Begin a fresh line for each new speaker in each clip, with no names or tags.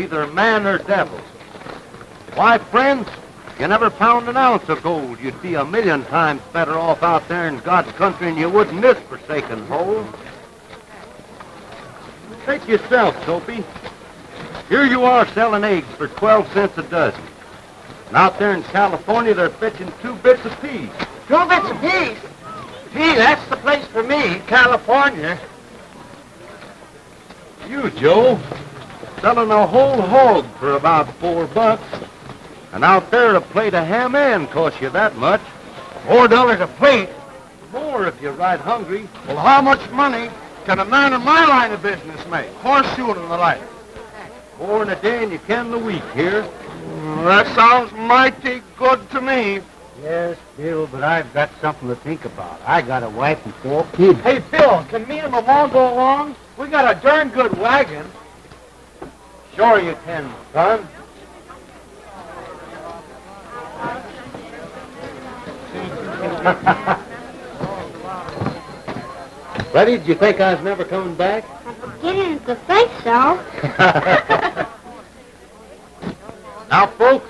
either man or devil. Why, friends, you never found an ounce of gold. You'd be 1,000,000 times better off out there in God's country than you would in this forsaken hole. Take yourself, Soapy. Here you are selling eggs for 12 cents a dozen. And out there in California, they're fetching 2 bits apiece.
2 bits apiece? Gee, that's the place for me, California.
You, Joe, selling a whole hog for about $4. And out there, a plate of ham and costs you that much.
$4 a plate?
More if you're right hungry.
Well, how much money can a man in my line of business make? Horseshoe and the like.
More in a day than you can in a week here.
That sounds mighty good to me.
Yes, Bill, but I've got something to think about. I got a wife and 4 kids.
Hey, Bill, can me and Mama go along? We got a darn good wagon.
Sure you can, son. Freddie, did you think I was never coming back?
I'm beginning to think so.
Now, folks,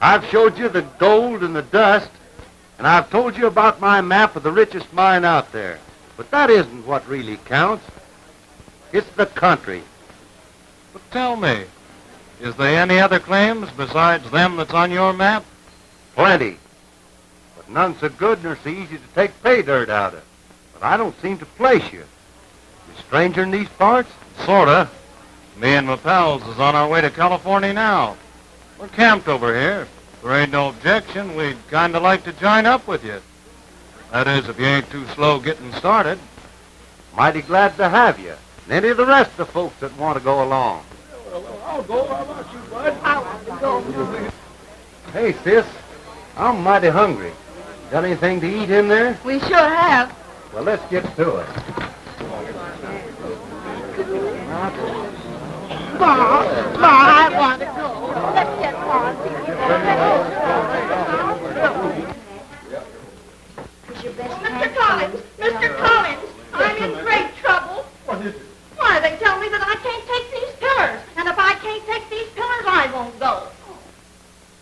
I've showed you the gold and the dust, and I've told you about my map of the richest mine out there. But that isn't what really counts. It's the country.
But tell me, is there any other claims besides them that's on your map?
Plenty. But none so good nor so easy to take pay dirt out of. But I don't seem to place you. You stranger in these parts?
Sorta. Me and my pals is on our way to California now. We're camped over here. If there ain't no objection, we'd kind of like to join up with you. That is, if you ain't too slow getting started.
Mighty glad to have you. And any of the rest of the folks that want to go along.
I'll go. How about you, bud? I'll go.
Hey, sis, I'm mighty hungry. Got anything to eat in there?
We sure have.
Well, let's get to it.
Ma, I want to go. Let's get on. Mr. Collins, I'm in great trouble.
What is it?
Why, they tell me that I can't take these pillars. And if I can't take these pillars, I won't go.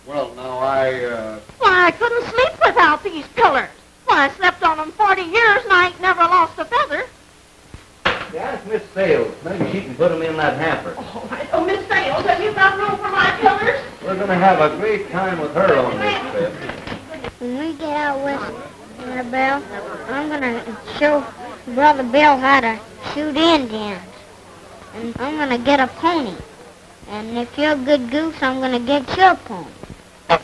Well, now,
Why, I couldn't sleep without these pillars. Why, I slept on them 40 years and I ain't never lost a feather.
Ask Miss Sales. Maybe she can put them in that hamper.
All right. Oh, Miss Sales, have you got room for my pillars?
We're going to have a great time with her on this trip.
When we get out west, Brother Bill, I'm going to show Brother Bill how to shoot Indians. And I'm going to get a pony. And if you're a good goose, I'm going to get your pony.
Hey,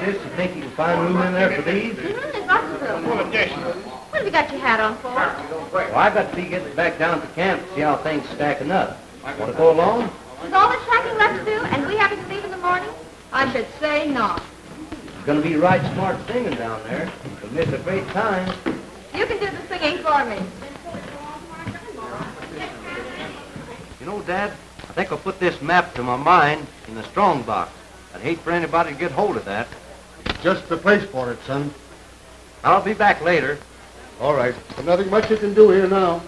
sis, you think you can find room in there for these?
There's lots of room. What have you got your hat on for?
Well, I got to be getting back down to camp to see how things stacking up. Want to go along?
Is all the tracking left to do, and we having to leave in the morning? I should say not.
It's going to be right smart singing down there. You'll miss a great time.
You can do the singing for me.
You know, Dad, I think I'll put this map to my mind in the strong box. I'd hate for anybody to get hold of that.
Just the place for it, son.
I'll be back later.
All right. There's nothing much you can do here now.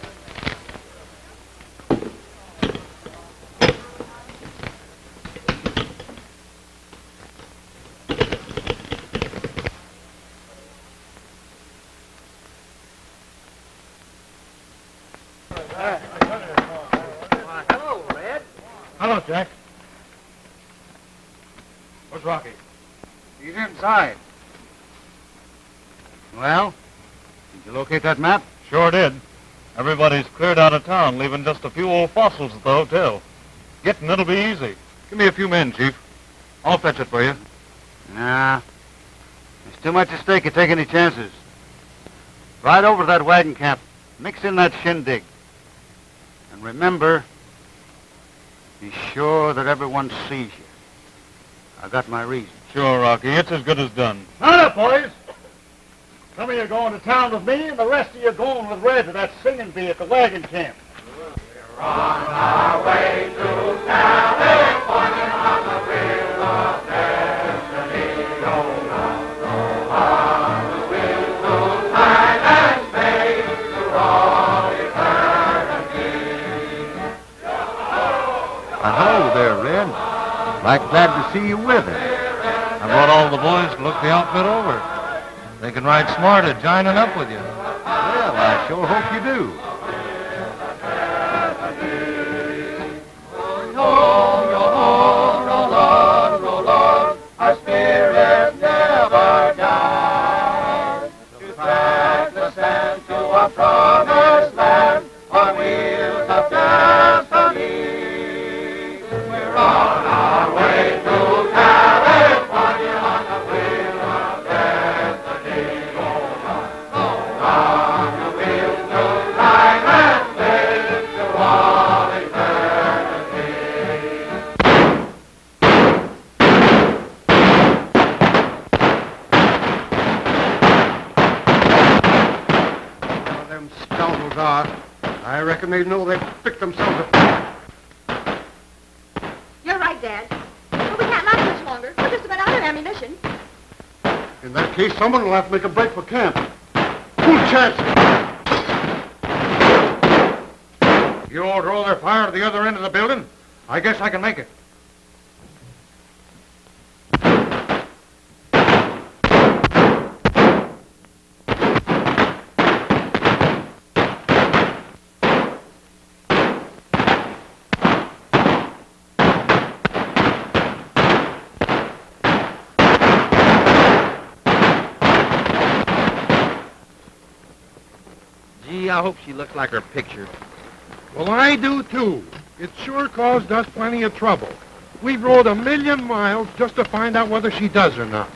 Hello, Red.
Hello, Jack.
Where's Rocky?
He's inside. Well, did you locate that map?
Sure did. Everybody's cleared out of town, leaving just a few old fossils at the hotel. Getting it'll be easy. Give me a few men, Chief. I'll fetch it for you.
Nah. There's too much at stake to take any chances. Ride over to that wagon camp. Mix in that shindig. And remember, be sure that everyone sees you. I got my reasons.
Sure, Rocky. It's as good as done.
Mount up, boys. Some of you are going to town with me, and the rest of you are going with Red to that singing bee at the wagon camp.
We're on our way to California on the wheel of destiny. Go on, go on, the wheel to time and space, through all eternity.
I'm glad to see you with us.
I brought all the boys to look the outfit over. They can ride smart at joining up with you.
Well, I sure hope you do.
Our spirit never dies. To track the sand to a promised land on wheels of destiny. We're on our way to California on the wheel of destiny. Go on the wheels to time and space to all eternity.
Them scoundrels are. I reckon they know they've picked themselves up.
You're right, Dad. But we can't last much longer. We're just about out of ammunition.
In that case, someone will have to make a break for camp. Who'll chance it?
You all draw their fire to the other end of the building? I guess I can make it.
Gee, I hope she looks like her picture.
Well, I do, too. It sure caused us plenty of trouble. We rode 1,000,000 miles just to find out whether she does or not.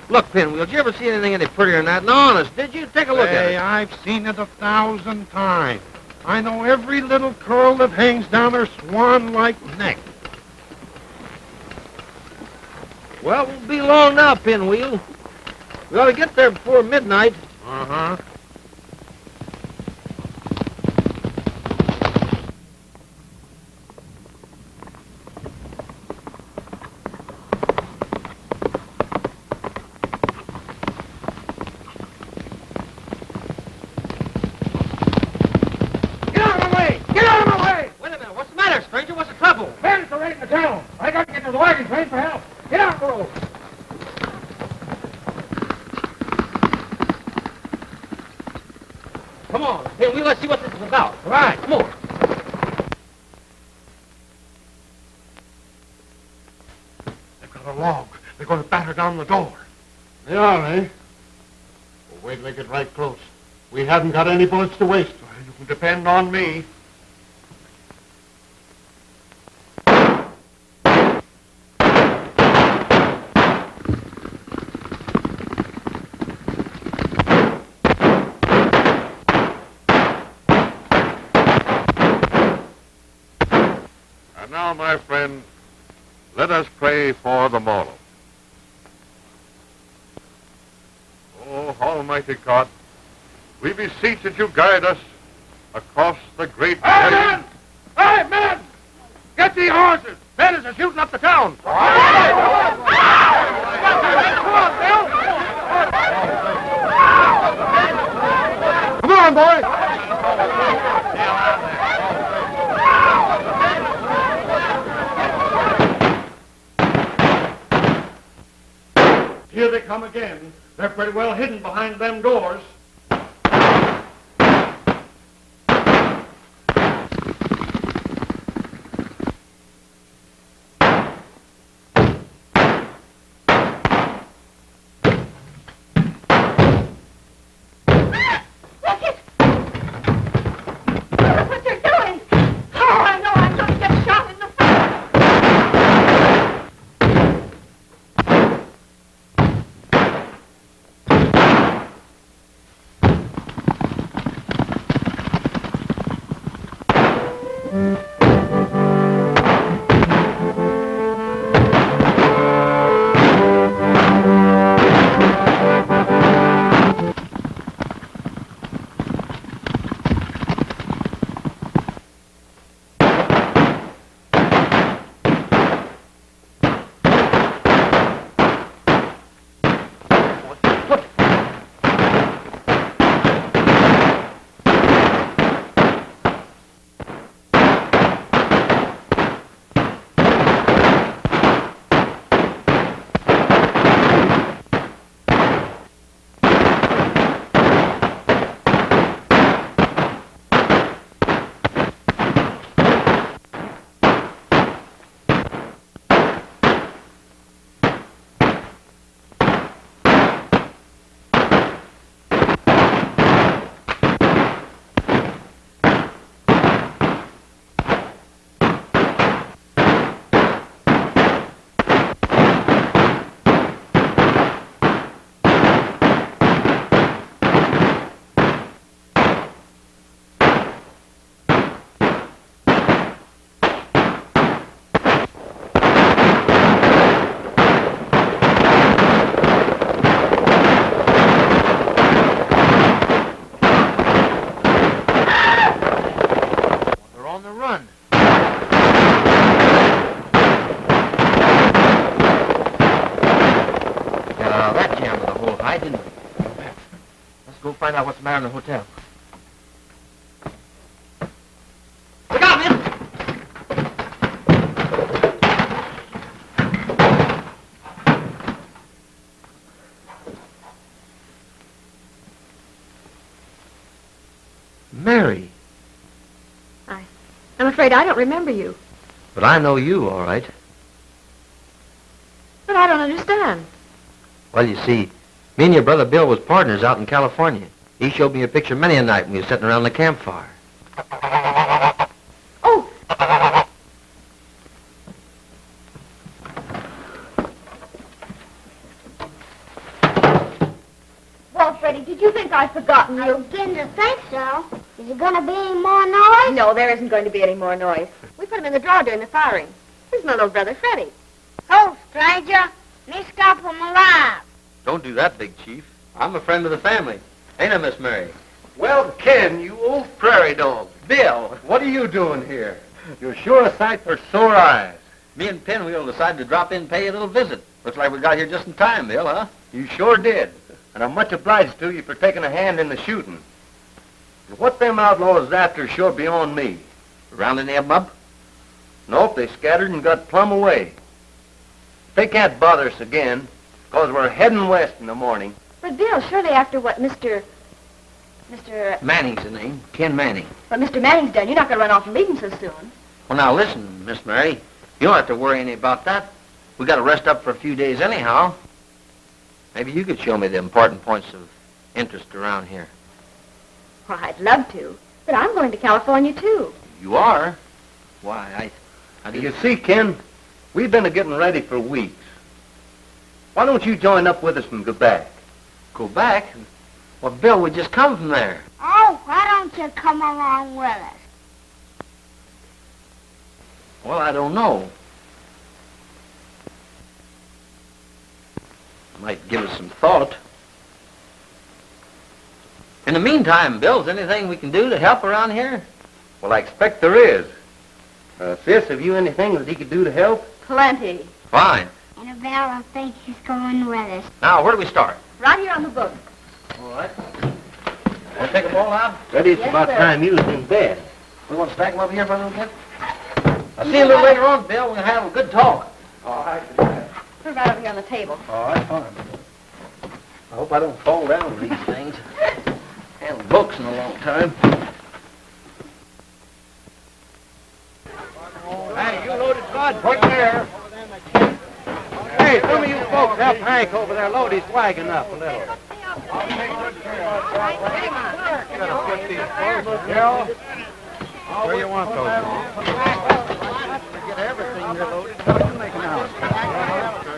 Look, Pinwheel, did you ever see anything any prettier than that? No, honest, did you? Take a look at
Hey,
it.
I've seen it 1,000 times. I know every little curl that hangs down her swan-like neck.
Well, we'll be along now, Pinwheel. We ought to get there before midnight.
Uh-huh.
Get out of my way! Get out of my way!
Wait a minute. What's the matter, stranger? What's the trouble?
Bandits are raiding the town. I got to get to the wagon train for help. Get out the road.
Come on, Pinwheel, let's see what this is about.
Right.
Come on.
They've got a log. They're going to batter down the door.
They are, eh?
Well, wait till they get right close. We haven't got any bullets to waste. You can depend on me.
And now, my friend, let us pray for the morrow. Oh, Almighty God, we beseech that you guide us across the great...
Hey, men! Hey, men! Get the horses! Bandits are shooting up the town. Come on, Bill! Come on, boy!
Here they come again. They're pretty well hidden behind them doors.
Look it! Look what they're doing! Oh, I know I'm going to get shot in the face!
jam of the whole high, didn't we? Let's go find out what's the matter in the hotel. Look out, man! Mary.
I'm afraid I don't remember you.
But I know you, all right.
But I don't understand.
Well, you see, me and your brother Bill was partners out in California. He showed me a picture many a night when we were sitting around the campfire.
Oh! Well, Freddie, did you think I'd forgotten
I
you?
begin to think so. Is there going to be any more noise?
No, there isn't going to be any more noise. We put him in the drawer during the firing. He's my little brother, Freddie.
Oh, stranger, me scalp him alive.
Don't do that, Big Chief. I'm a friend of the family. Ain't I, Miss Mary?
Well, Ken, you old prairie dog. Bill, what are you doing here? You're sure a sight for sore eyes.
Me and Pinwheel decided to drop in and pay you a little visit. Looks like we got here just in time, Bill, huh?
You sure did. And I'm much obliged to you for taking a hand in the shooting. What them outlaws is after sure beyond me.
Rounding them up?
Nope, they scattered and got plumb away. They can't bother us again, 'cause we're heading west in the morning.
But, Bill, surely after what Mr.
Manning's the name. Ken Manning.
What Mr. Manning's done, you're not going to run off and leave him so soon.
Well, now listen, Miss Mary. You don't have to worry any about that. We got to rest up for a few days anyhow. Maybe you could show me the important points of interest around here.
Well, I'd love to. But I'm going to California, too.
You are? Why, how do
You see, Ken, we've been getting ready for weeks. Why don't you join up with us and go back?
Go back? Well, Bill, we just come from there.
Oh, why don't you come along with us?
Well, I don't know. Might give us some thought. In the meantime, Bill, is there anything we can do to help around here?
Well, I expect there is. Sis, have you anything that he could do to help?
Plenty.
Fine.
Annabelle, I think he's going with us.
Now, where do we start?
Right here on the book.
All right. Want to take them all out?
Ready, it's
Yes,
about
sir.
time you was in bed.
We want to stack them over here for a little bit? I'll see you a little later on, Bill. We'll have a good talk.
All right.
Put it right over here on the table.
All right, fine.
I hope I don't fall down with these things. Handled books in a long time.
Hey, you loaded bud, right there. Hey, some of you folks help Hank over there load his wagon up a little. Bill, where you want those? Get everything here loaded. What are you making out?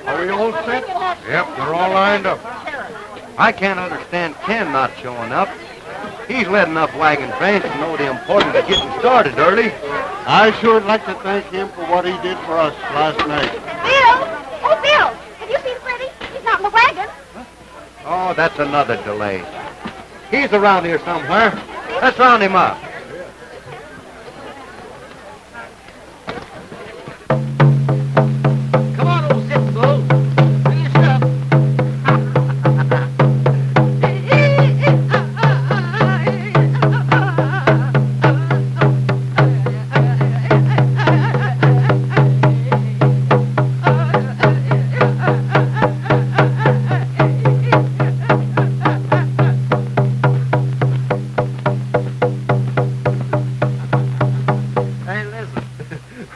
Are we all set? Yep, they're all lined up. I can't understand Ken not showing up. He's led enough wagon trains to know the importance of getting started early.
I sure would like to thank him for what he did for us last night.
Bill! Oh, Bill! Have you seen Freddie? He's not in the wagon.
Oh, that's another delay. He's around here somewhere. Let's round him up.
Come on, old Zip-Bull. Bring your stuff.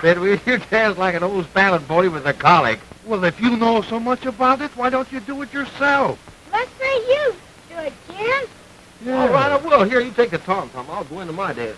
You dance like an old Spanish boy with a colic.
Well, if you know so much about it, why don't you do it yourself?
Let's say you do it, Ken.
All right, I will. Here, you take the tom-tom. I'll go into my desk.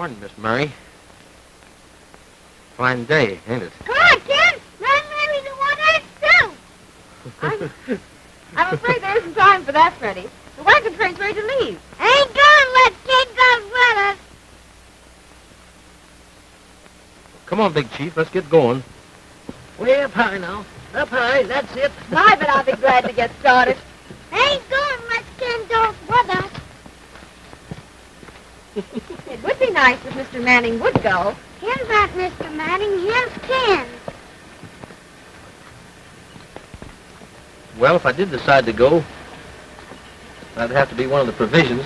Morning, Miss Mary. Fine day, ain't it?
Come on, Ken. Run Mary the one and two. I'm afraid there isn't time for that, Freddie. The wagon train's ready to leave.
Ain't gonna let Ken go with us.
Come on, Big Chief. Let's get going.
Way up high now. Up high, that's it.
My, but I'll be glad to get started.
Ain't gonna let Ken go with us.
It would be nice if Mr. Manning would go.
Here's not Mr. Manning. Here's Ken.
Well, if I did decide to go, that'd have to be one of the provisions.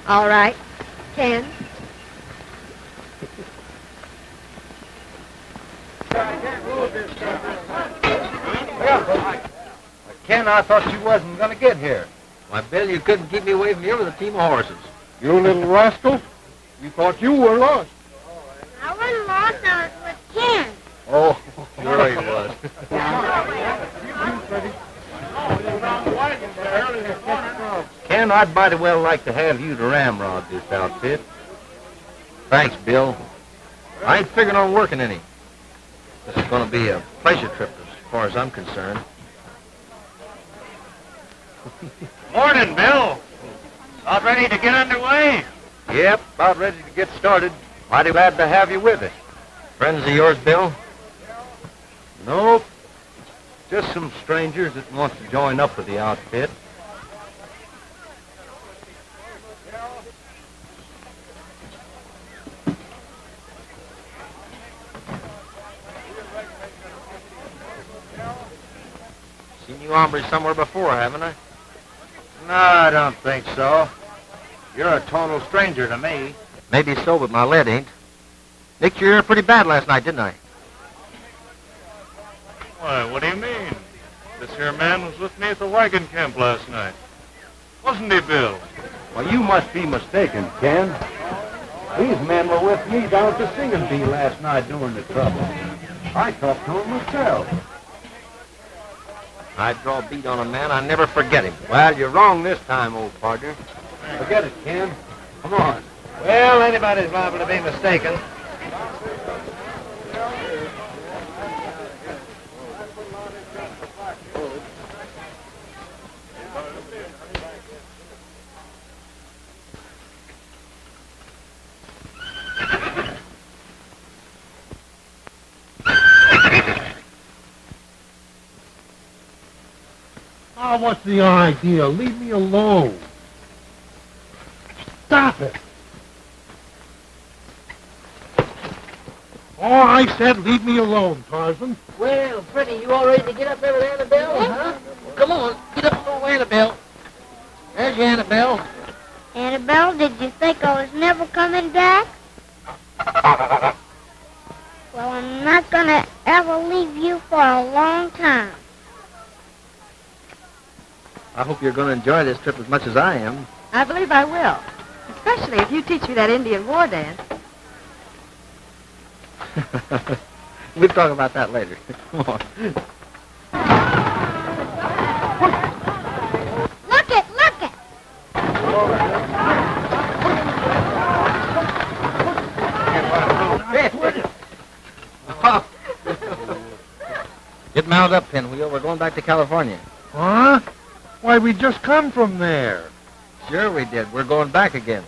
All right. Ken.
Ken, I thought you wasn't going to get here.
Why, Bill, you couldn't keep me away from here with a team of horses.
You little rascal. You thought you were lost.
I wasn't lost. I was with Ken.
Oh, sure he was. Ken, I'd mighty well like to have you to ramrod this outfit. Thanks, Bill. I ain't figuring on working any. This is going to be a pleasure trip as far as I'm concerned.
Morning, Bill. About ready to get underway?
Yep, about ready to get started. Mighty glad to have you with us.
Friends of yours, Bill?
Nope. Just some strangers that want to join up with the outfit.
Seen you hombres somewhere before, haven't I?
No, I don't think so. You're a total stranger to me.
Maybe so, but my lead ain't. Nicked your ear pretty bad last night, didn't I?
Why, what do you mean? This here man was with me at the wagon camp last night. Wasn't he, Bill?
Well, you must be mistaken, Ken. These men were with me down at the singing bee last night during the trouble. I talked to them myself.
I draw a beat on a man, I never forget him.
Well, you're wrong this time, old partner. Forget it, Ken. Come on.
Well, anybody's liable to be mistaken.
Oh, what's the idea? Leave me alone. Stop it. Oh, I said leave me alone, Tarzan.
Well, Freddie, you all ready to get up there with Annabelle, huh? Well, come on, get up there with Annabelle. There's your Annabelle.
Annabelle, did you think I was never coming back? Well, I'm not gonna ever leave you for a long time.
I hope you're going to enjoy this trip as much as I am.
I believe I will. Especially if you teach me that Indian war dance.
We'll talk about that later. Come on.
Look it, look it.
Get mounted up, Pinwheel. We're going back to California.
Huh? Why, we just come from there.
Sure we did. We're going back again.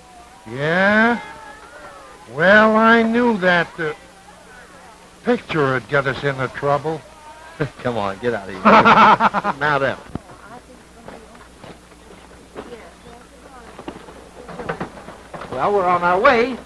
Yeah? Well, I knew that picture would get us into trouble.
Come on, get out of here. Mount up. Well, we're on our way.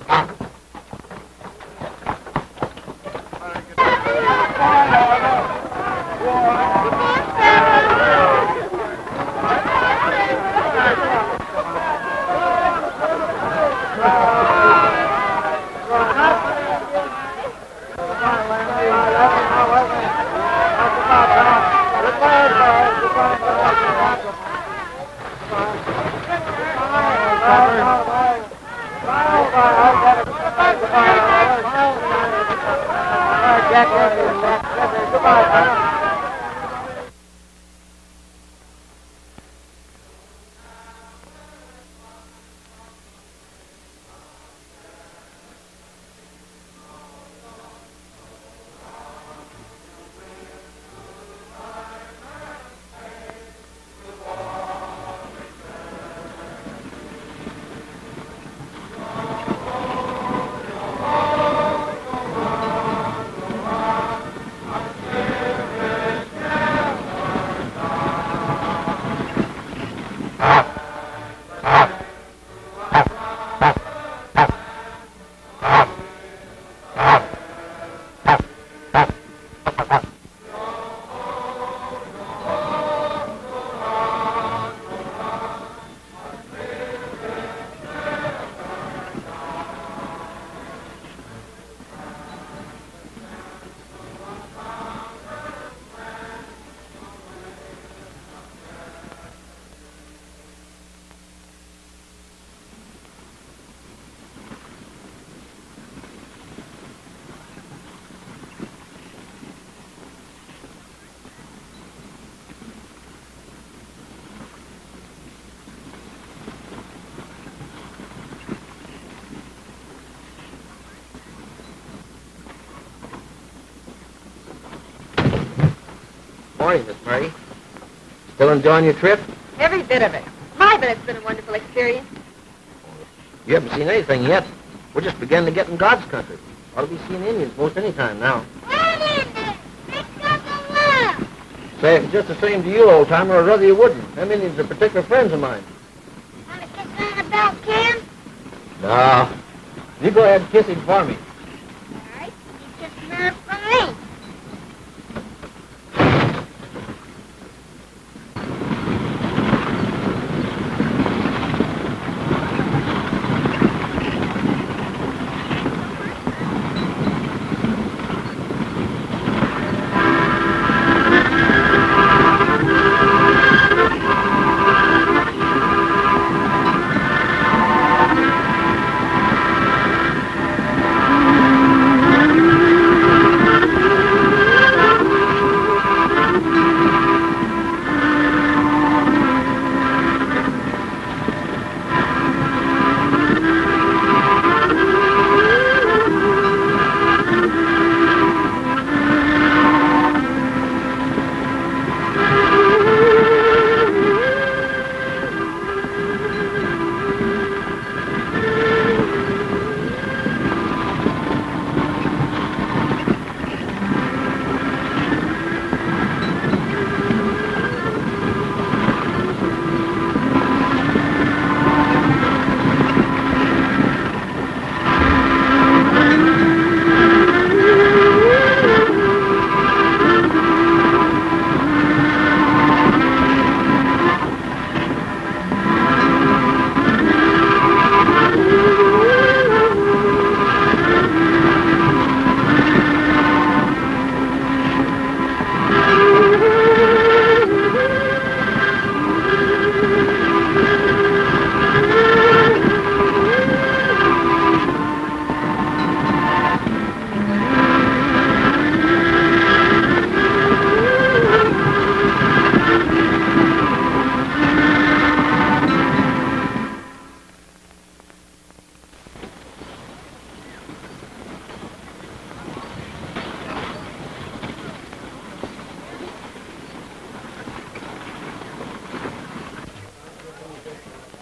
morning, Miss Murray. Still enjoying your trip?
Every bit of it. My, but it's been a wonderful experience.
You haven't seen anything yet. We're just beginning to get in God's country. Ought to be seeing Indians most any time now. Say, if it's just the same to you, old-timer, I'd rather you wouldn't. Them Indians are particular friends of mine.
Want to kiss her on the belt, Ken?
No. You go ahead and kiss him for me.
All right. You kiss her for me.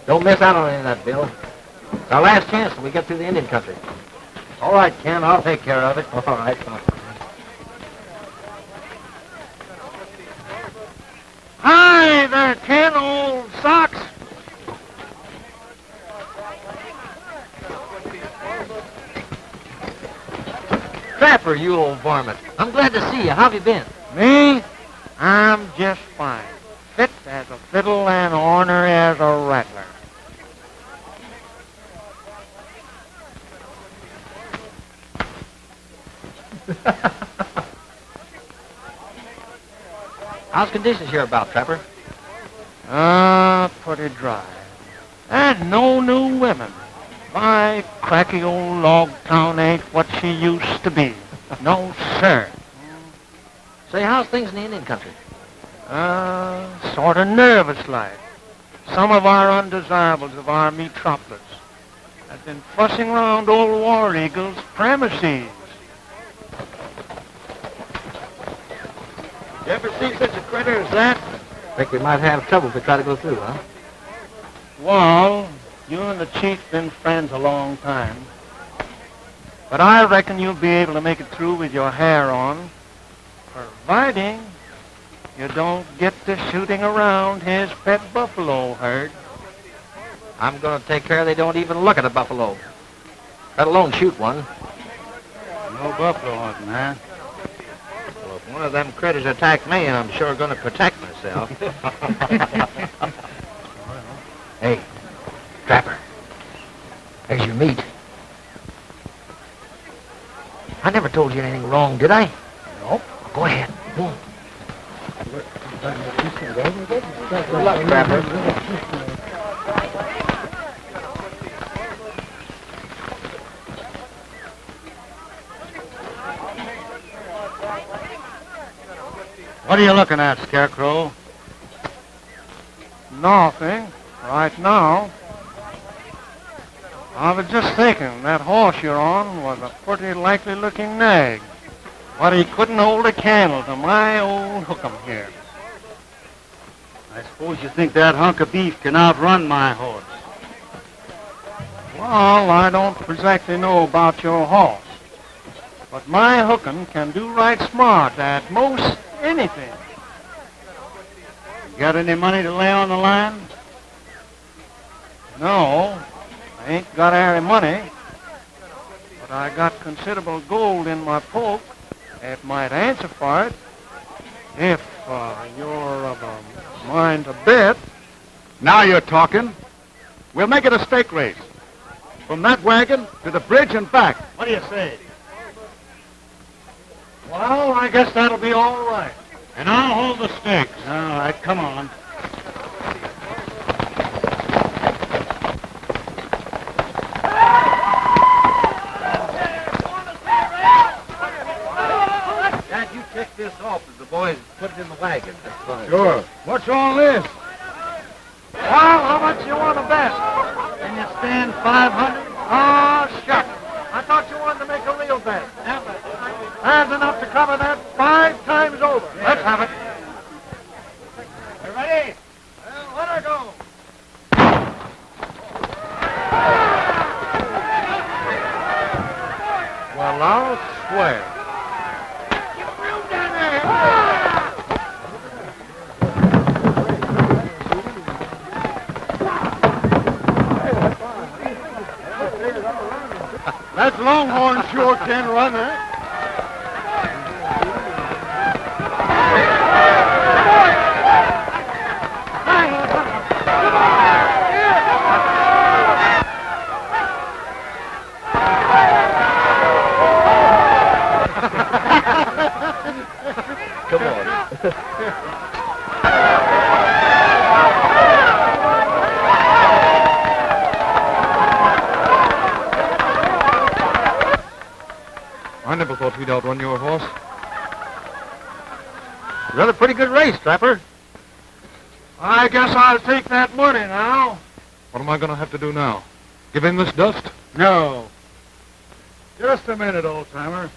Don't miss out on any of that, Bill. It's our last chance till we get through the Indian country.
All right, Ken, I'll take care of it.
All right.
Hi there, Ken, old socks.
Trapper, you old varmint. I'm glad to see you. How have you been?
Me? I'm just fine. Fit as a fiddle and ornery as a rattler.
How's conditions here about, Trapper?
Pretty dry. And no new women. My cracky old log town ain't what she used to be. No, sir.
Say, how's things in the Indian country?
Sort of nervous like. Some of our undesirables of our metropolis have been fussing around old War Eagle's premises. You ever see such a critter as that?
Think we might have trouble if we try to go through, huh?
Well, you and the chief been friends a long time. But I reckon you'll be able to make it through with your hair on, providing you don't get to shooting around his pet buffalo herd.
I'm going to take care they don't even look at a buffalo, let alone shoot one.
No buffalo hunting, huh?
Well, if one of them critters attack me, I'm sure going to protect myself. Hey, Trapper, there's your meat. I never told you anything wrong, did I?
Nope.
Go ahead. Good luck, Trapper.
What are you looking at, Scarecrow? Nothing, right now. I was just thinking that horse you're on was a pretty likely-looking nag.
But he couldn't hold a candle to my old hookum here.
I suppose you think that hunk of beef can outrun my horse.
Well, I don't exactly know about your horse. But my hookum can do right smart at most anything.
You got any money to lay on the line?
No, I ain't got any money. But I got considerable gold in my poke. It might answer for it. If you're of a mind to bet.
Now you're talking. We'll make it a stake race. From that wagon to the bridge and back. What do you say?
Well, I guess that'll be all right. And I'll hold the stakes.
All right, come on.
Dad, you check this off as the boys put it in the wagon. That's fine.
Sure. What's all this?
Well, how much you want to bet?
Can you stand 500?
Oh, shucks. I thought you wanted to make a real bet. That's enough to cover that 5 times over.
Yeah.
Let's have it.
You ready?
Well, let her go. Well, I'll swear.
That Longhorn sure can run, huh?
Come on.
I never thought we'd outrun your horse.
You had a pretty good race, Trapper. I guess I'll take that money now.
What am I going to have to do now? Give in this dust?
No. Just a minute, old-timer.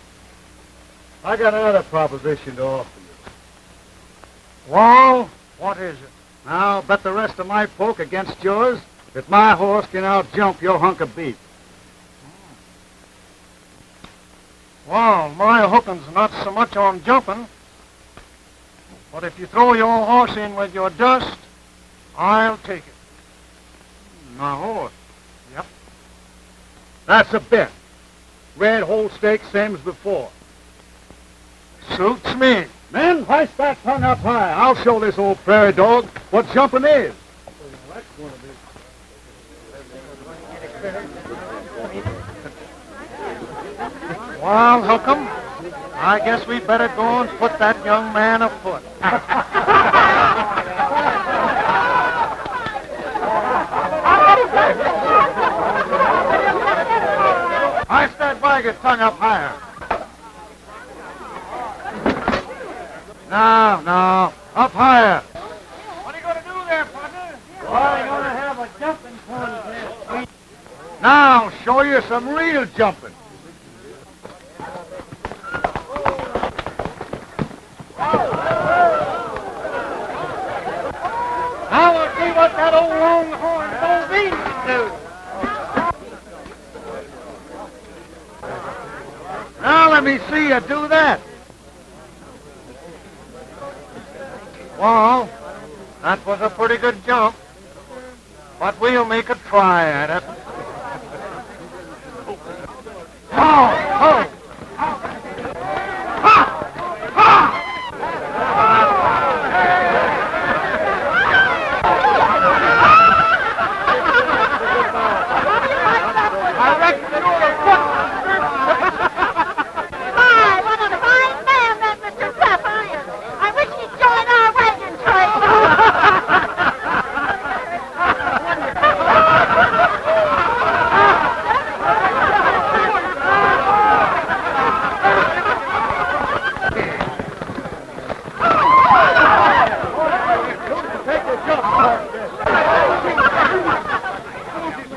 I got another proposition to offer you.
Well, what is it?
I'll bet the rest of my poke against yours that my horse can out-jump your hunk of beef.
Well, my hooking's not so much on jumping. But if you throw your horse in with your dust, I'll take it.
My horse?
Yep.
That's a bet. Red whole stake, same as before.
Suits me.
Men, hoist that tongue up high. I'll show this old prairie dog what jumping is.
Well, Hookum, I guess we better go and put that young man afoot. Hoist that wagon tongue up higher. No, up higher. What are you going to do there, partner? Well, I'm going to have a jumping contest.
Now, I'll show you some real jumping.
Now we'll see what that old longhorn bovine can do.
Now let me see you do that.
Well, that was a pretty good jump. But we'll make a try at it. Oh! I reckon you're a foot.
My, what a fine man that Mr. Trapper is. I wish he'd join our wagon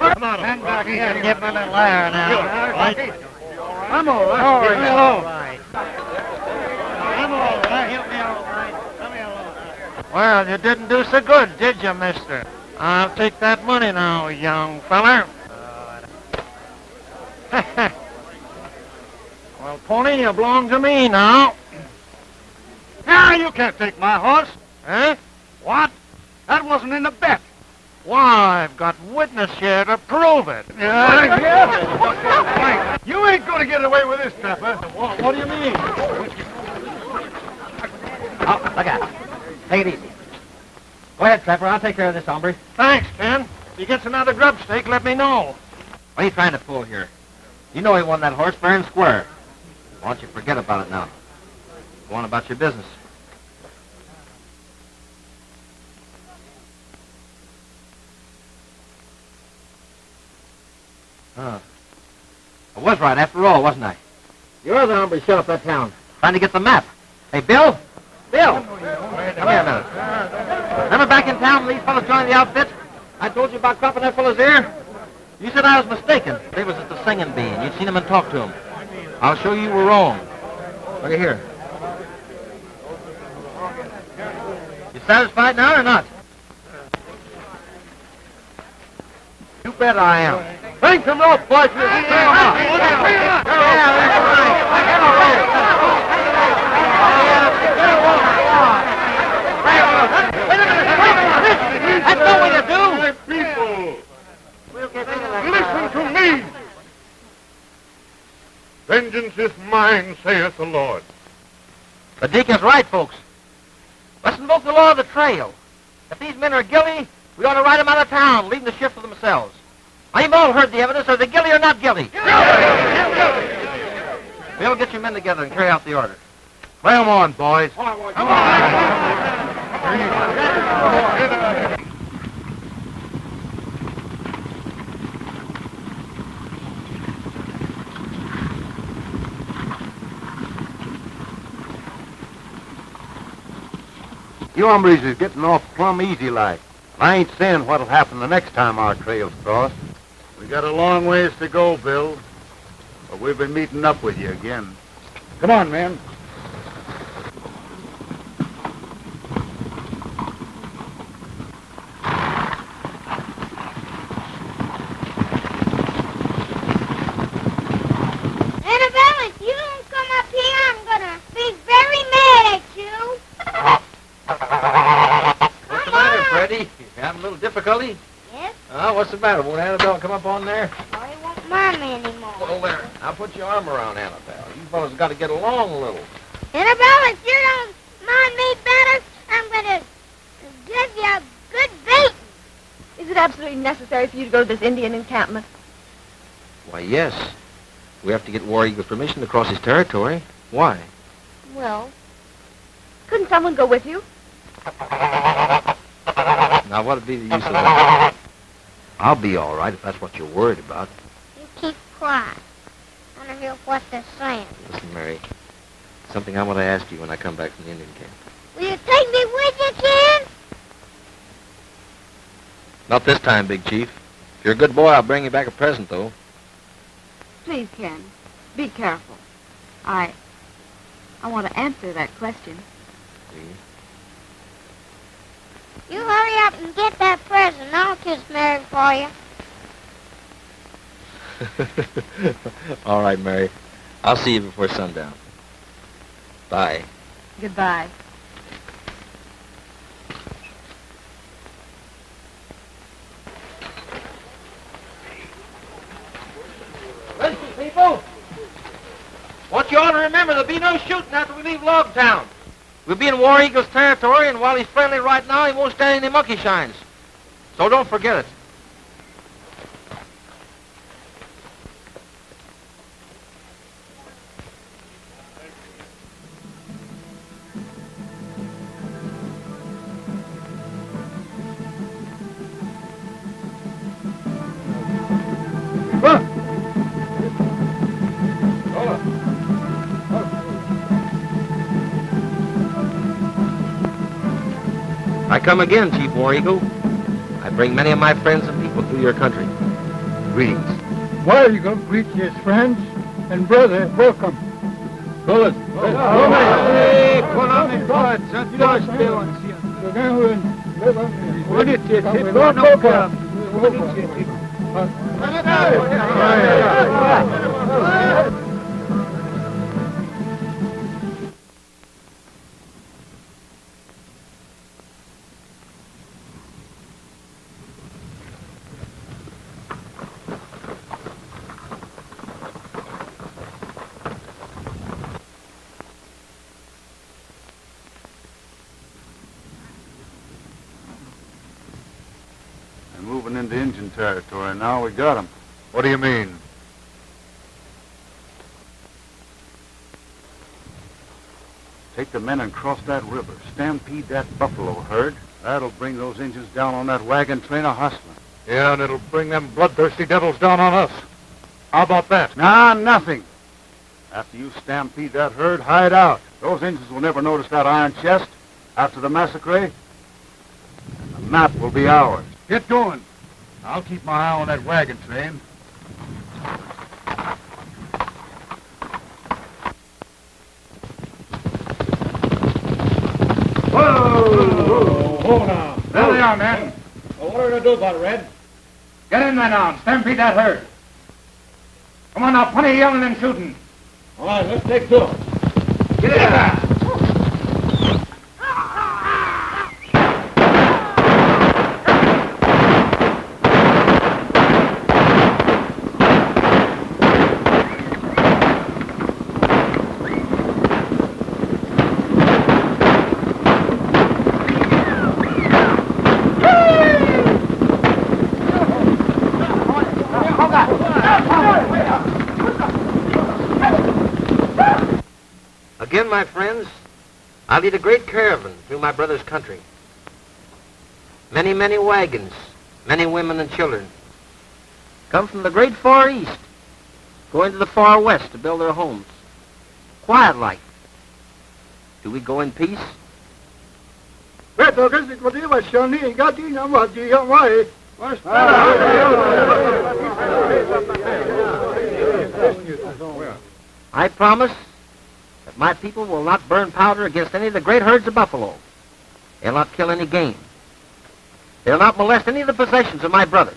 Come on, hang back here and give me a little air now.
I'm all right.
All right. Well, you didn't do so good, did you, mister? I'll take that money now, young feller. Well, pony, you belong to me now.
Ah, you can't take my horse.
Eh? What?
That wasn't in the bet.
Why, I've got witness here to prove it.
You ain't going to get away with this, Trapper.
What do you mean?
Oh, look out. Take it easy. Go ahead, Trapper. I'll take care of this hombre.
Thanks, Ken. If he gets another grub stake, let me know.
What are you trying to pull here? You know he won that horse fair and square. Why don't you forget about it now? Go on about your business. Huh. I was right after all, wasn't I?
You're the hombre shut up that town.
Trying to get the map. Hey, Bill? Bill! Come here a minute. Remember back in town when these fellas joined the outfit? I told you about cropping that fella's ear? You said I was mistaken. They was at the singing bee, and you'd seen him and talked to him. I'll show you were wrong. Look at here. You satisfied now or not? You bet I am.
Bring some rope, boys.
That's no way to do.
My people, listen to me. Vengeance is mine, saith the Lord.
The deacon's right, folks. Let's invoke the law of the trail. If these men are guilty, we ought to ride them out of town, leaving the shift for themselves. Now, you've all heard the evidence. Are they guilty or not guilty? Bill, get your men together and carry out the order.
Play 'em on, boys.
Come on.
You hombres is getting off plumb easy like. I ain't saying what'll happen the next time our trails cross.
We got a long ways to go, Bill. But we'll be meeting up with you again. Come on, man.
Annabelle, if you don't come up here, I'm gonna be very mad at you.
What's the matter, Freddie? You having a little difficulty?
Yes?
What's the matter? Won't Annabelle come up on there?
Oh, he won't mind me anymore.
Well, there. Now put your arm around Annabelle. You fellas got to get along a little.
Annabelle, if you don't mind me better, I'm gonna give you a good beating.
Is it absolutely necessary for you to go to this Indian encampment?
Why, yes. We have to get War Eagle's permission to cross his territory. Why?
Well, couldn't someone go with you?
Now, what'd be the use of that? I'll be all right if that's what you're worried about.
You keep quiet. I want to hear what they're saying.
Listen, Mary. Something I want to ask you when I come back from the Indian camp.
Will you take me with you, Ken?
Not this time, Big Chief. If you're a good boy, I'll bring you back a present, though.
Please, Ken, be careful. I want to answer that question.
You hurry up and get that present. I'll kiss Mary for you.
All right, Mary. I'll see you before sundown. Bye.
Goodbye.
Listen, people. Want you all to remember there'll be no shooting after we leave Logtown. We'll be in War Eagle's territory, and while he's friendly right now, he won't stand any monkey shines. So don't forget it. I come again, Chief War Eagle. I bring many of my friends and people through your country. Greetings.
War Eagle greets his friends and brother. Welcome. Bullet.
Hey, put on the guards. That's Bill. They're moving into Indian territory now. We got them.
What do you mean?
Take the men and cross that river. Stampede that buffalo herd. That'll bring those Indians down on that wagon train of hustling.
Yeah, and it'll bring them bloodthirsty devils down on us. How about that?
Nah, nothing. After you stampede that herd, hide out. Those Indians will never notice that iron chest after the massacre. And the map will be ours.
Get going.
I'll keep my eye on that wagon train.
Whoa! Hold on.
There they are, men.
Well, what are we going to do about it, Red?
Get in there now and stampede that herd. Come on now, plenty of yelling and shooting.
All right, let's take two.
Get in there.
Again, my friends, I lead a great caravan through my brother's country. Many, many wagons, many women and children come from the great far east, going to the far west to build their homes. Quiet life. Do we go in peace? I promise that my people will not burn powder against any of the great herds of buffalo. They'll not kill any game. They'll not molest any of the possessions of my brother.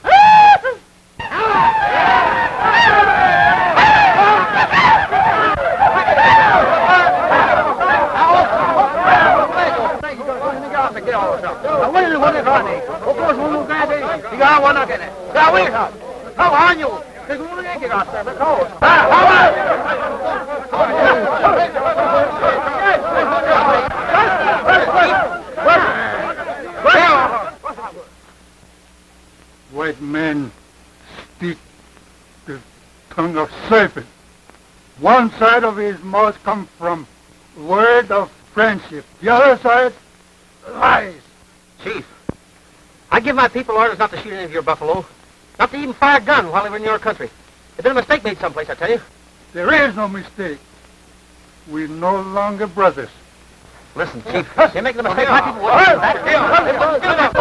White men speak the tongue of serpent. One side of his mouth comes from word of friendship. The other side, lies.
Chief, I give my people orders not to shoot any of your buffalo, not to even fire a gun while they were in your country. There's been a mistake made someplace, I tell you.
There is no mistake. We're no longer brothers.
Listen, Chief, you're making a mistake. My people wouldn't do that.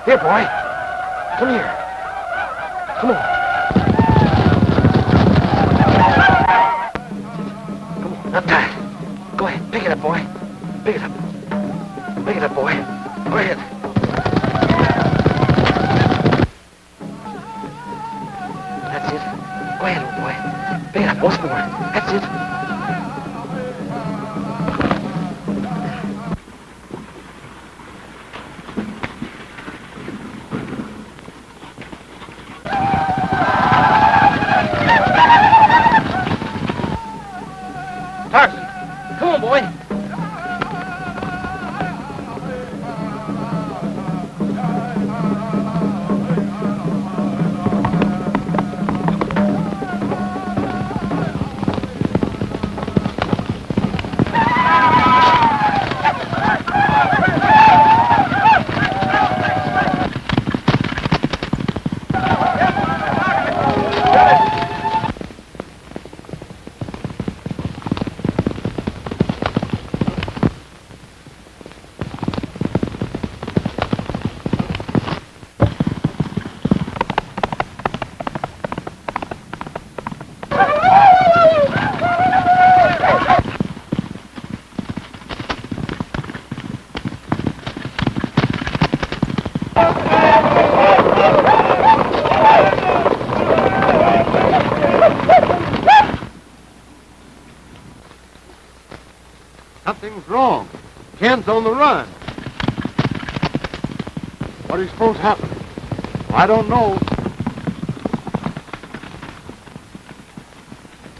Here, boy. Come here. Come on. Come on, up tight. Go ahead, pick it up, boy. Pick it up. Pick it up, boy. Go ahead. That's it. Go ahead, old boy. Pick it up once more. That's it. Tarzan, come on, boy.
Something's wrong. Ken's on the run. What do you suppose happened? Well, I don't know.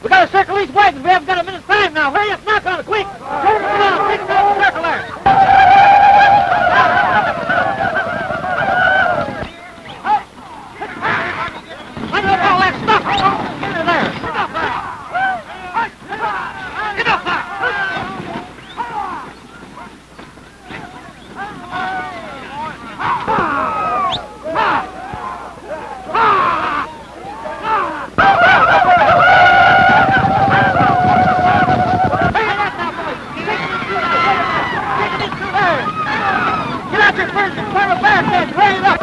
We gotta circle these wagons. We haven't got a minute's time now. Hurry up, knock on it, quick. Come on, take us out the circle there. Line up all that stuff. Get in there. Get up there. Get up there. Get out your first and climb a back then. Hurry it up.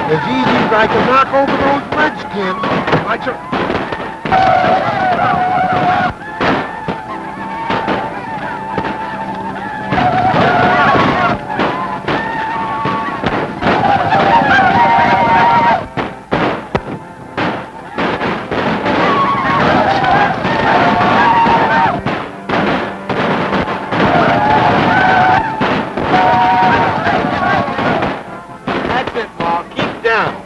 As easy as I can knock over those redskins.
That's it, Ma. Keep down.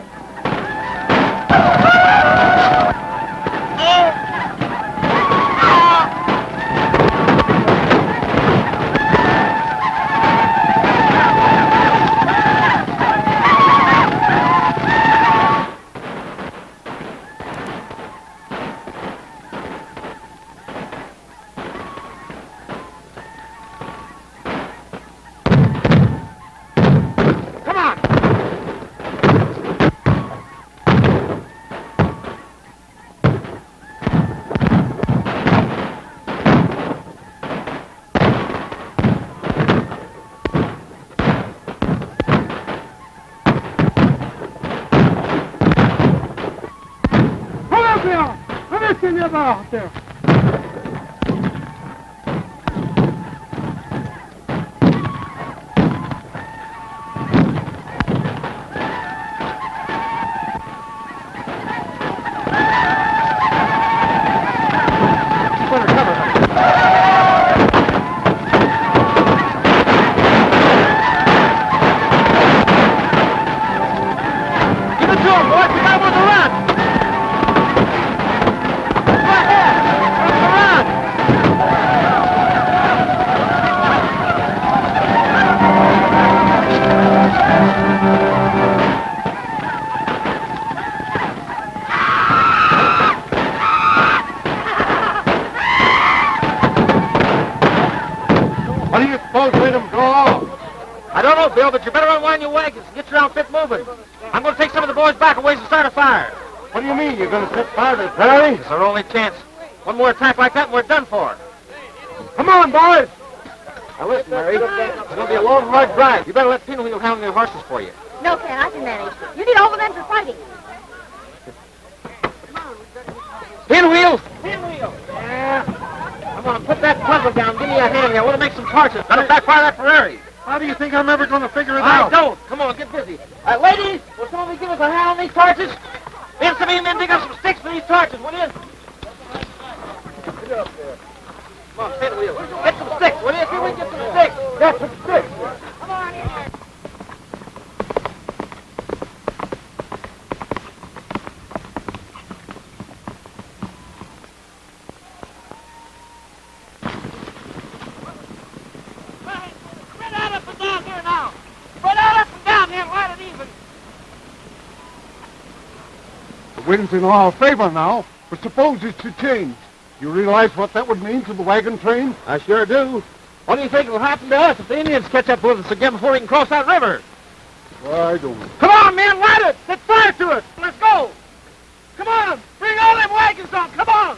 Bill's made them go off.
I don't know, Bill, but you better unwind your wagons and get your outfit moving. I'm going to take some of the boys back a ways and start a fire.
What do you mean? You're going to set fire to the prairie?
It's our only chance. One more attack like that and we're done for.
Come on, boys.
Now listen, Mary. It's going to be a long, hard drive. You better let Pinwheel handle your horses for you.
No, Ken, I can manage. You need all the men for fighting.
Pinwheel! Pinwheel! Yeah. I'm going to put that puzzle down. Give me a hand here. I want to make some torches. Better backfire that Ferrari.
How do you think I'm ever going to figure it
I
out?
don't. Come on, get busy. Ladies, will somebody give us a hand on these torches? And some of you men dig up some sticks for these torches, will you? Get up there. Come on, Pinwheel. Get some sticks, will you? See if we can get some sticks. Get some sticks. Come on in here. Spread out up and down here now. Spread out up and down here, light and even.
The wind's in our favor now, but suppose it should change. You realize what that would mean to the wagon train?
I sure do. What do you think will happen to us if the Indians catch up with us again before we can cross that river?
I don't know.
Come on, men, light it! Set fire to it! Let's go! Come on! Bring all them wagons on! Come on!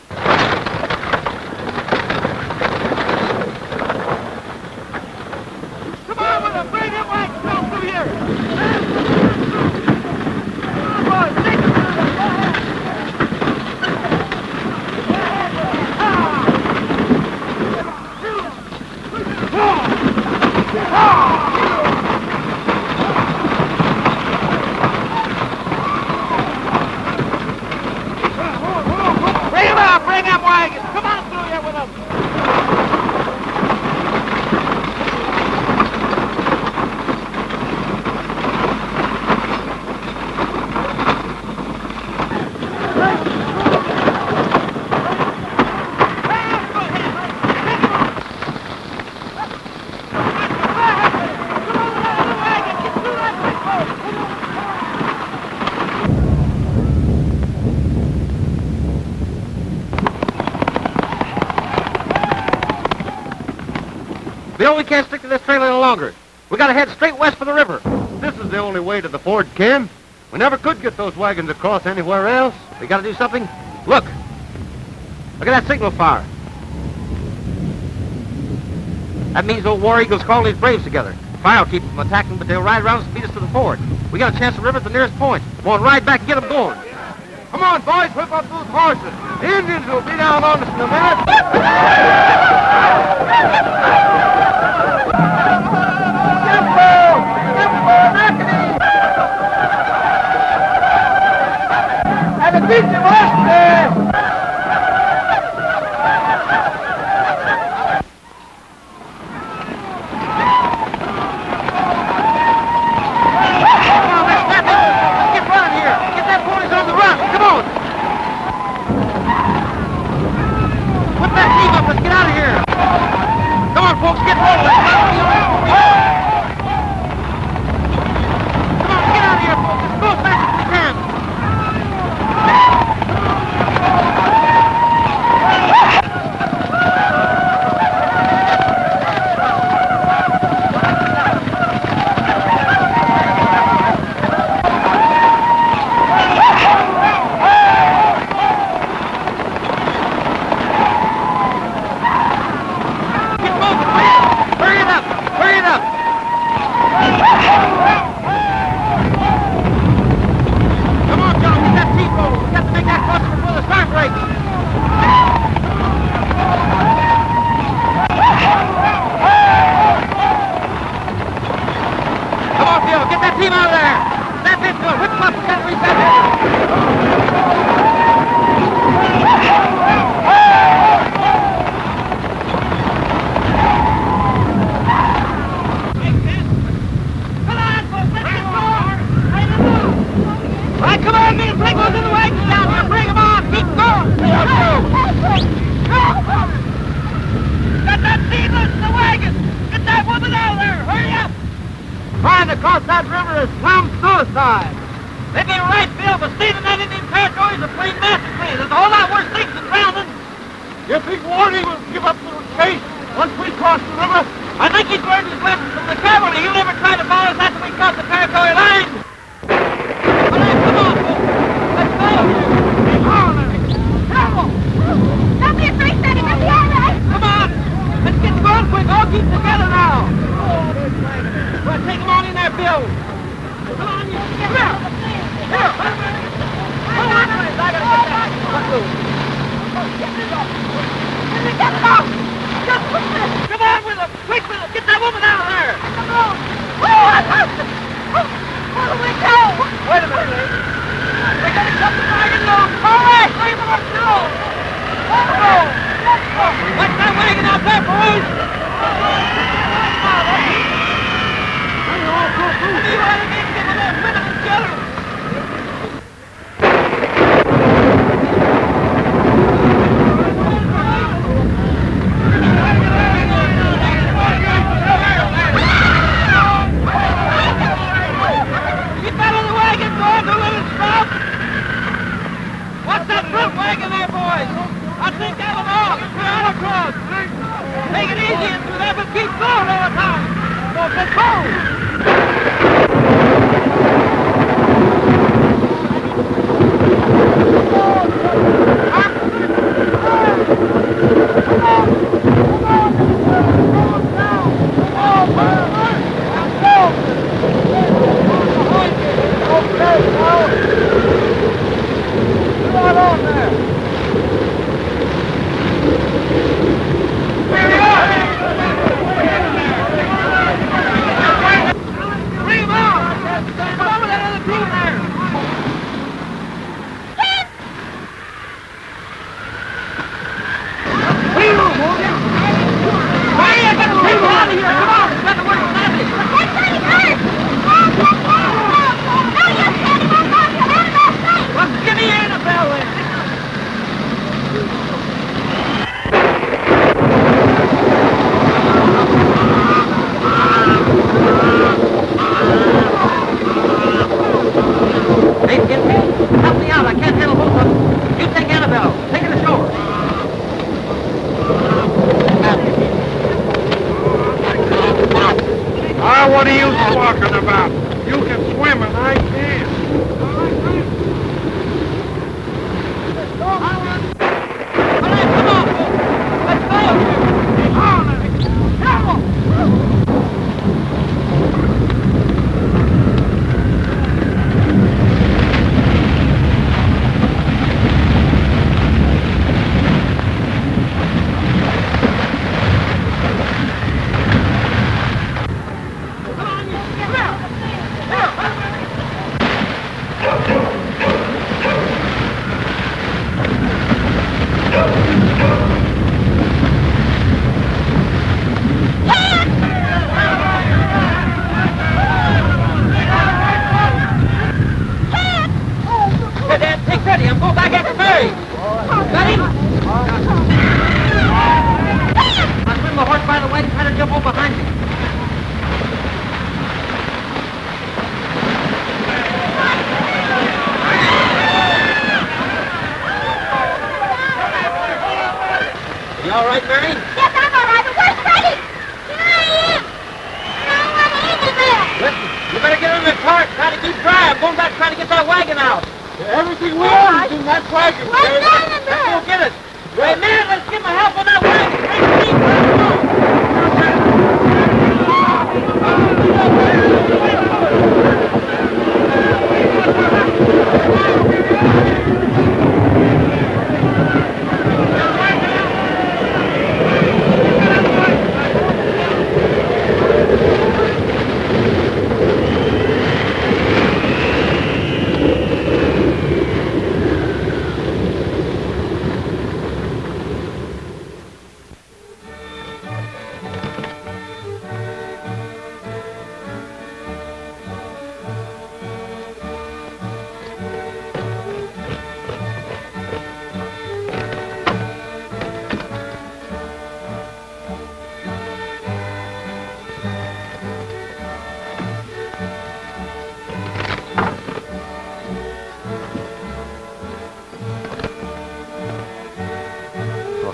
Come on with them! Bring them wagons on through here! Come on, boys! Take them through there! Go ahead! Bring them out! Bring them wagons! Come on through here with them! Bill, we can't stick to this trail any longer. We gotta head straight west for the river.
This is the only way to the ford, Ken. We never could get those wagons across anywhere else.
We gotta do something. Look. Look at that signal fire. That means old War Eagle's calling his braves together. Fire will keep them attacking, but they'll ride around and speed us to the ford. We got a chance to river at the nearest point. Come on, ride back and get them going.
Come on, boys, whip up those horses. The Indians will be down on us in a minute.
And the beach of us there! Across that river is plumb suicide. They be right, Bill, but stealing that Indian territory is a plain massacre. There's a whole lot worse things than drowning.
You think War Eagle will give up the chase once we cross the river?
I think he's learned his lesson from the cavalry. He'll never try to follow us after we cross the territory line. All right, come on, folks. Let's go. Careful.
Don't be afraid, Freddy. It'll be all right.
Come on. Let's get going quick. All keep together now. Well, take them on in there, Bill. Come on, you. Come here. Here. Come on, boys. I gotta get that. Let's go.
Get it off. Just quick with it.
Come on with them. Quick with them. Get that woman out of there.
Come on. Oh, I lost it. Oh, where do we go?
Wait a minute, lady. We're going to cut the wagon loose. All right. Bring them up now. Let's go. Watch that wagon out there, boys. You ought to get some of those women and children. What's that front wagon there, boys? I think that'll off. We're all across. Take it easy into that, but keep going all the time. Let's go.
What are you talking about? You can swim and I can't.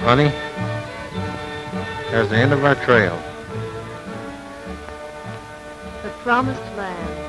Honey, there's the end of our trail.
promised land.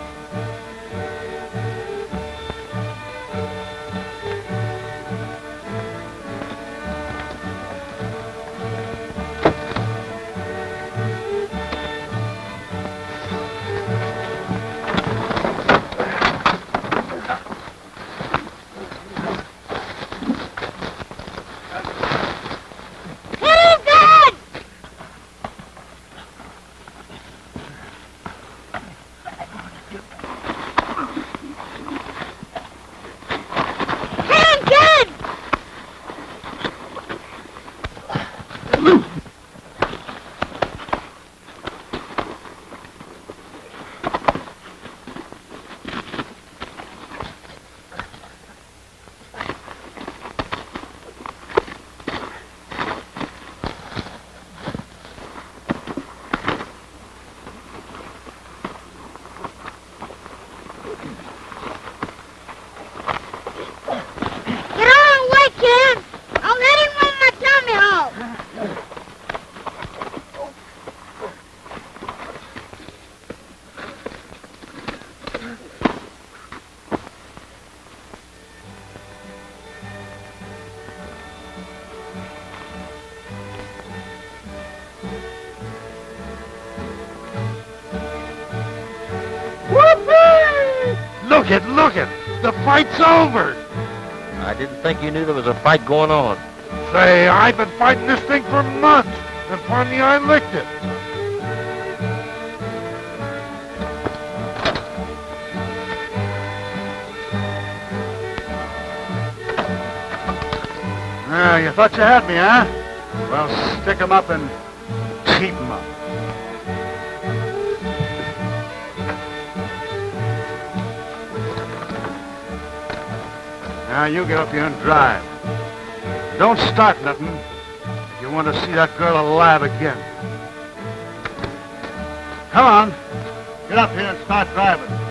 Look it! The fight's over!
I didn't think you knew there was a fight going on.
Say, I've been fighting this thing for months, and finally I licked it.
You thought you had me, huh? Well, stick 'em up and keep 'em up. Now you get up here and drive. Don't start nothing if you want to see that girl alive again. Come on, get up here and start driving.